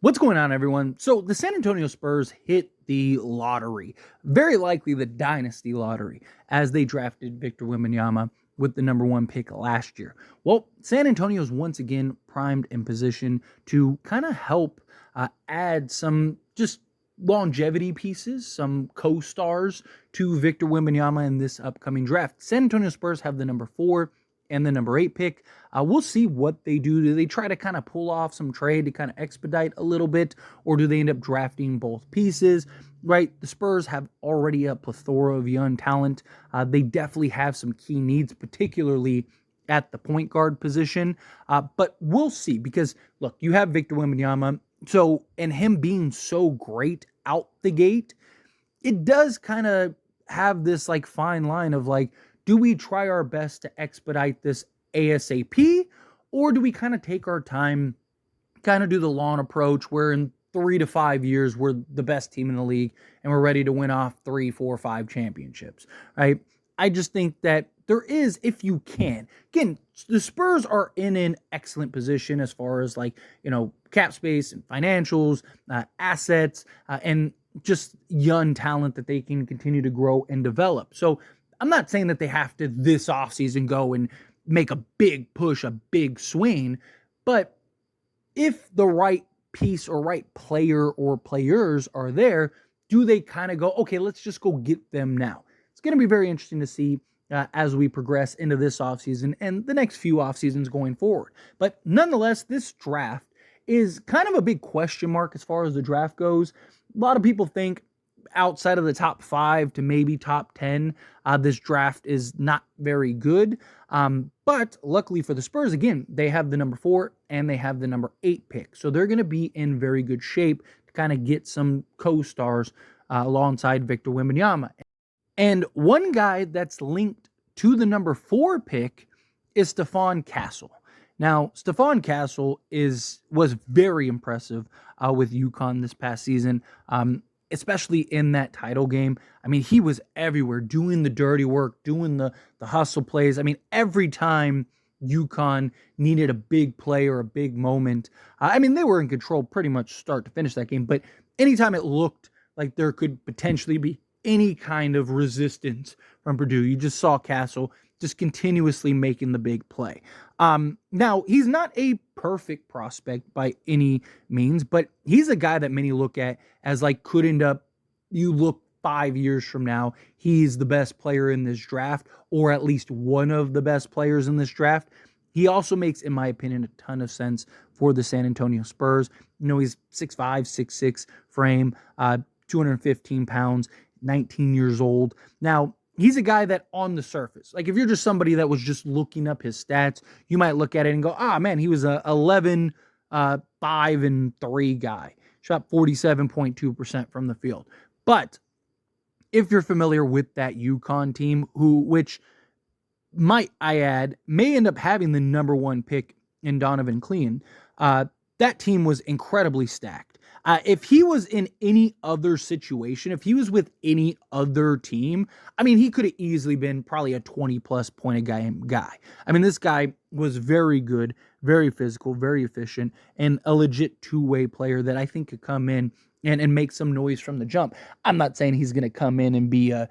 What's going on, everyone? So the San Antonio Spurs hit the lottery, very likely the dynasty lottery, as they drafted Victor Wembanyama with the number one pick last year. Well, San Antonio is once again primed in position to kind of help add some just longevity pieces, some co-stars to Victor Wembanyama in this upcoming draft. San Antonio Spurs have the number 4 and the number 8 pick. We'll see what they do. Do they try to kind of pull off some trade to kind of expedite a little bit, or do they end up drafting both pieces? Right, the Spurs have already a plethora of young talent. They definitely have some key needs, particularly at the point guard position. But we'll see, because look, you have Victor Wembanyama, and him being so great out the gate, it does kind of have this like fine line of like, do we try our best to expedite this ASAP, or do we kind of take our time, kind of do the long approach where in 3 to 5 years we're the best team in the league and we're ready to win off 3, 4, 5 championships, right? I just think that there is, if you can. Again, the Spurs are in an excellent position as far as like, cap space and financials, assets, and just young talent that they can continue to grow and develop. So I'm not saying that they have to this offseason go and make a big push, a big swing, but if the right piece or right player or players are there, do they kind of go, okay, let's just go get them now? It's going to be very interesting to see as we progress into this offseason and the next few off seasons going forward. But nonetheless, this draft is kind of a big question mark as far as the draft goes. A lot of people think outside of the top 5 to maybe top 10, this draft is not very good. But luckily for the Spurs, again, they have the number 4 and they have the number 8 pick. So they're going to be in very good shape to kind of get some co-stars alongside Victor Wembanyama. And one guy that's linked to the number 4 pick is Stephon Castle. Now, Stephon Castle was very impressive with Uconn this past season, especially in that title game. I mean, he was everywhere, doing the dirty work, doing the hustle plays. I mean, every time Uconn needed a big play or a big moment, they were in control pretty much start to finish that game, but anytime it looked like there could potentially be any kind of resistance from Purdue, you just saw Castle just continuously making the big play. Now, he's not a perfect prospect by any means, but he's a guy that many look at as like could end up, you look 5 years from now, he's the best player in this draft, or at least one of the best players in this draft. He also makes, in my opinion, a ton of sense for the San Antonio Spurs. He's 6'5", 6'6" frame, 215 pounds, 19 years old. Now, he's a guy that on the surface, like if you're just somebody that was just looking up his stats, you might look at it and go, man, he was a 11, 5, and 3 guy. Shot 47.2% from the field. But if you're familiar with that Uconn team, which might I add, may end up having the number 1 pick in Donovan Clean, that team was incredibly stacked. If he was in any other situation, if he was with any other team, he could have easily been probably a 20-plus point a game guy. This guy was very good, very physical, very efficient, and a legit two-way player that I think could come in and make some noise from the jump. I'm not saying he's going to come in and be a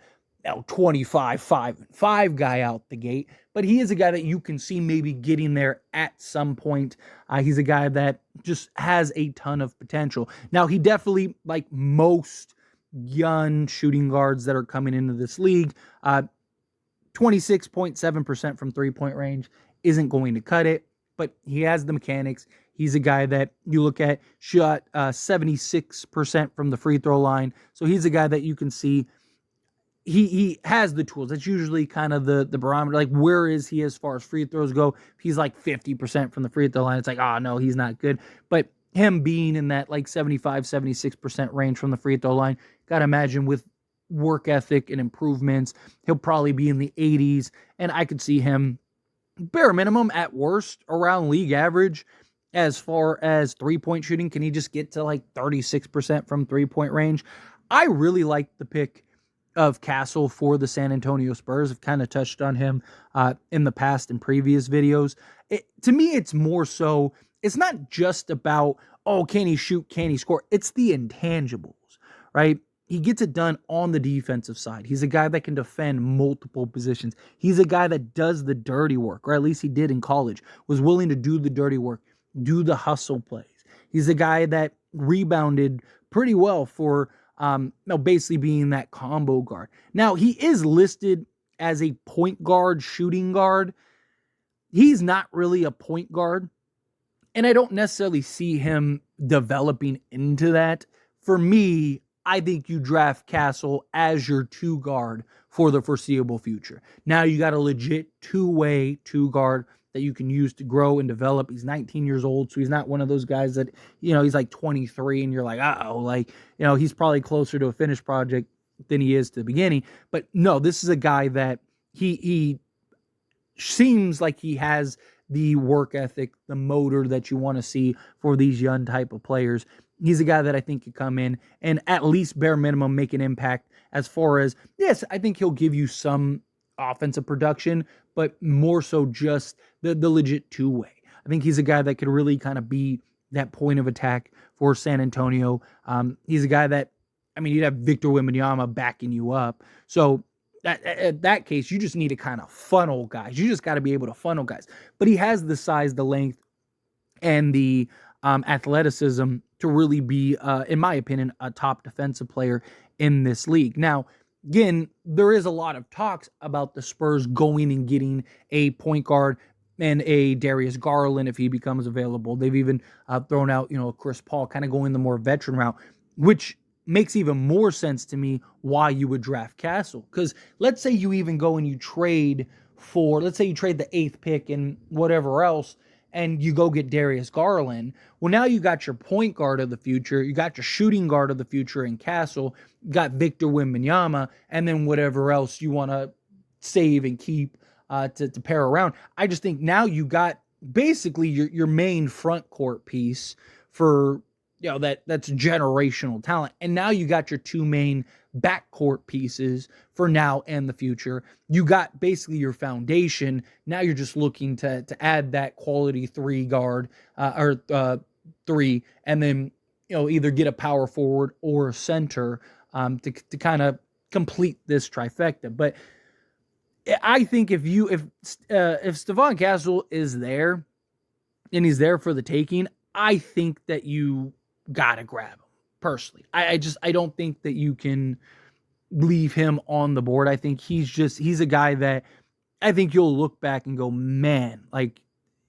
25, 5 guy out the gate, but he is a guy that you can see maybe getting there at some point. He's a guy that just has a ton of potential. Now, he definitely, like most young shooting guards that are coming into this league, 26.7% from three-point range isn't going to cut it, but he has the mechanics. He's a guy that you look at, shot 76% from the free throw line. So he's a guy that you can see he has the tools. That's usually kind of the barometer. Like, where is he as far as free throws go? If he's like 50% from the free throw line, it's like, no, he's not good. But him being in that like 75, 76% range from the free throw line, got to imagine with work ethic and improvements, he'll probably be in the 80s. And I could see him, bare minimum, at worst, around league average. As far as three-point shooting, can he just get to like 36% from three-point range? I really like the pick of Castle for the San Antonio Spurs. I've kind of touched on him in the past in previous videos. To me, it's more so, it's not just about, oh, can he shoot? Can he score? It's the intangibles, right? He gets it done on the defensive side. He's a guy that can defend multiple positions. He's a guy that does the dirty work, or at least he did in college, was willing to do the dirty work, do the hustle plays. He's a guy that rebounded pretty well for basically being that combo guard. Now, he is listed as a point guard, shooting guard. He's not really a point guard, and I don't necessarily see him developing into that. For me, I think you draft Castle as your two guard for the foreseeable future. Now you got a legit two-way two guard that you can use to grow and develop. He's 19 years old, so he's not one of those guys that, he's like 23 and you're like, he's probably closer to a finished project than he is to the beginning. But no, this is a guy that he seems like he has the work ethic, the motor that you want to see for these young type of players. He's a guy that I think could come in and at least bare minimum make an impact as far as, yes, I think he'll give you some offensive production, but more so just the legit two-way. I think he's a guy that could really kind of be that point of attack for San Antonio. He's a guy that, you'd have Victor Wembanyama backing you up. So at that case, you just need to kind of funnel guys. You just got to be able to funnel guys. But he has the size, the length, and the athleticism to really be, in my opinion, a top defensive player in this league. Now, again, there is a lot of talks about the Spurs going and getting a point guard and a Darius Garland if he becomes available. They've even thrown out, Chris Paul, kind of going the more veteran route, which makes even more sense to me why you would draft Castle. Because let's say you even go and you trade let's say you trade the 8th pick and whatever else, and you go get Darius Garland. Well, now you got your point guard of the future, you got your shooting guard of the future in Castle, you got Victor Wembanyama, and then whatever else you want to save and keep to pair around. I just think now you got basically your main front court piece for that's generational talent. And now you got your two main backcourt pieces for now and the future. You got basically your foundation. Now you're just looking to add that quality 3 guard or 3, and then either get a power forward or a center to kind of complete this trifecta. But I think if Stephon Castle is there and he's there for the taking, I think that you gotta grab him personally. I don't think that you can leave him on the board. I think he's a guy that I think you'll look back and go, man, like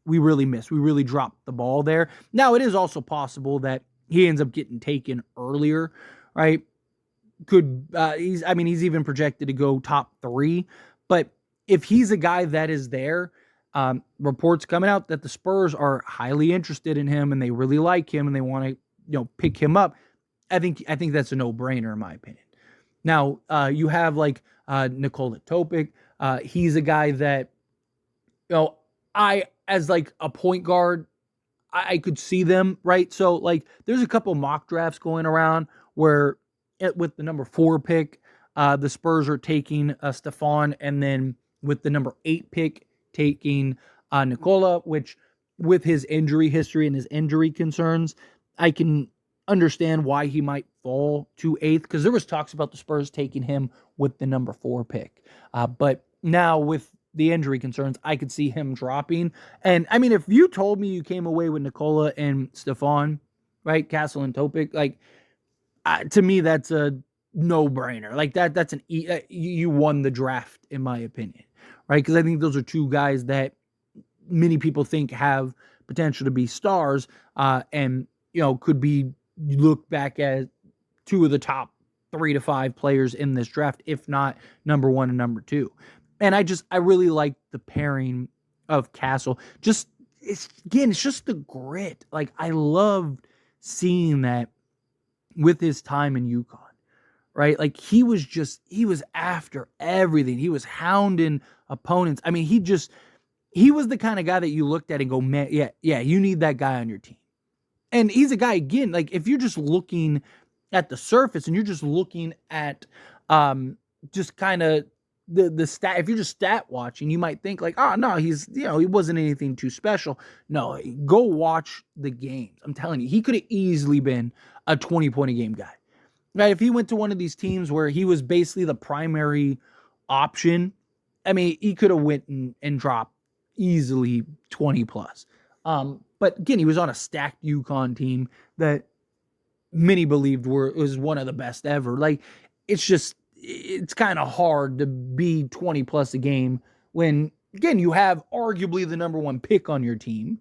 we really missed. We really dropped the ball there. Now it is also possible that he ends up getting taken earlier, right? He's even projected to go top 3, but if he's a guy that is there, reports coming out that the Spurs are highly interested in him and they really like him and they want to pick him up. I think that's a no-brainer in my opinion. Now, you have like Nikola Topic. He's a guy that, I, as like a point guard, I could see them, right? So like there's a couple mock drafts going around where with the number 4 pick, the Spurs are taking Stephon, and then with the number 8 pick taking Nikola, which with his injury history and his injury concerns, I can understand why he might fall to 8th, because there was talks about the Spurs taking him with the number 4 pick. But now with the injury concerns, I could see him dropping. And if you told me you came away with Nikola and Stephon, right, Castle and Topic, like to me that's a no-brainer. Like that's you won the draft in my opinion, right? Because I think those are two guys that many people think have potential to be stars, and could be looked back as 2 of the top 3 to 5 players in this draft, if not number 1 and number 2. And I really like the pairing of Castle. It's just the grit. Like I loved seeing that with his time in Uconn, right? Like he was after everything. He was hounding opponents. He was the kind of guy that you looked at and go, man, yeah, you need that guy on your team. And he's a guy, again, like if you're just looking at the surface and you're just looking at just kind of the stat, if you're just stat watching, you might think like, oh no, he's, he wasn't anything too special. No, go watch the games. I'm telling you, he could have easily been a 20-point a game guy. Right? If he went to one of these teams where he was basically the primary option, I mean, he could have went and dropped easily 20 plus. But again, he was on a stacked Uconn team that many believed was one of the best ever. Like, it's kind of hard to be 20 plus a game when, again, you have arguably the number one pick on your team,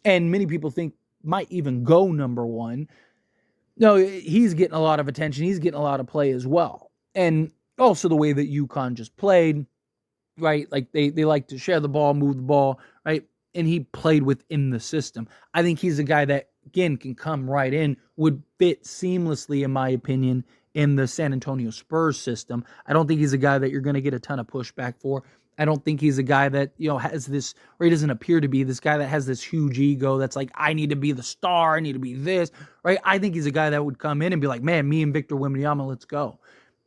and many people think might even go number one. No, he's getting a lot of attention. He's getting a lot of play as well. And also the way that Uconn just played, right? Like they like to share the ball, move the ball, right? And he played within the system. I think he's a guy that, again, can come right in, would fit seamlessly, in my opinion, in the San Antonio Spurs system. I don't think he's a guy that you're going to get a ton of pushback for. I don't think he's a guy that, has this, or he doesn't appear to be this guy that has this huge ego that's like, I need to be the star, I need to be this, right? I think he's a guy that would come in and be like, man, me and Victor Wembanyama, let's go,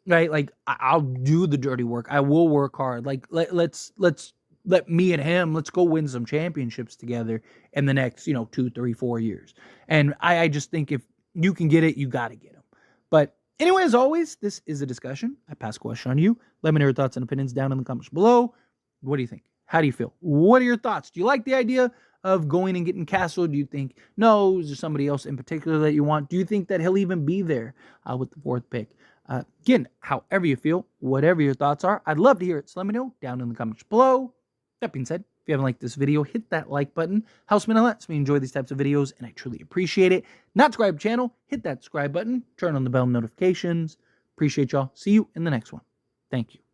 right? Like, I'll do the dirty work. I will work hard. Like, let me and him, let's go win some championships together in the next, 2, 3, 4 years. And I just think if you can get it, you got to get him. But anyway, as always, this is a discussion. I pass a question on you. Let me know your thoughts and opinions down in the comments below. What do you think? How do you feel? What are your thoughts? Do you like the idea of going and getting Castle? Do you think, no, is there somebody else in particular that you want? Do you think that he'll even be there with the 4th pick? Again, however you feel, whatever your thoughts are, I'd love to hear it. So let me know down in the comments below. That being said, if you haven't liked this video, hit that like button. Helps me a lot. Lets me enjoy these types of videos, and I truly appreciate it. Not subscribe to the channel, hit that subscribe button, turn on the bell notifications. Appreciate y'all. See you in the next one. Thank you.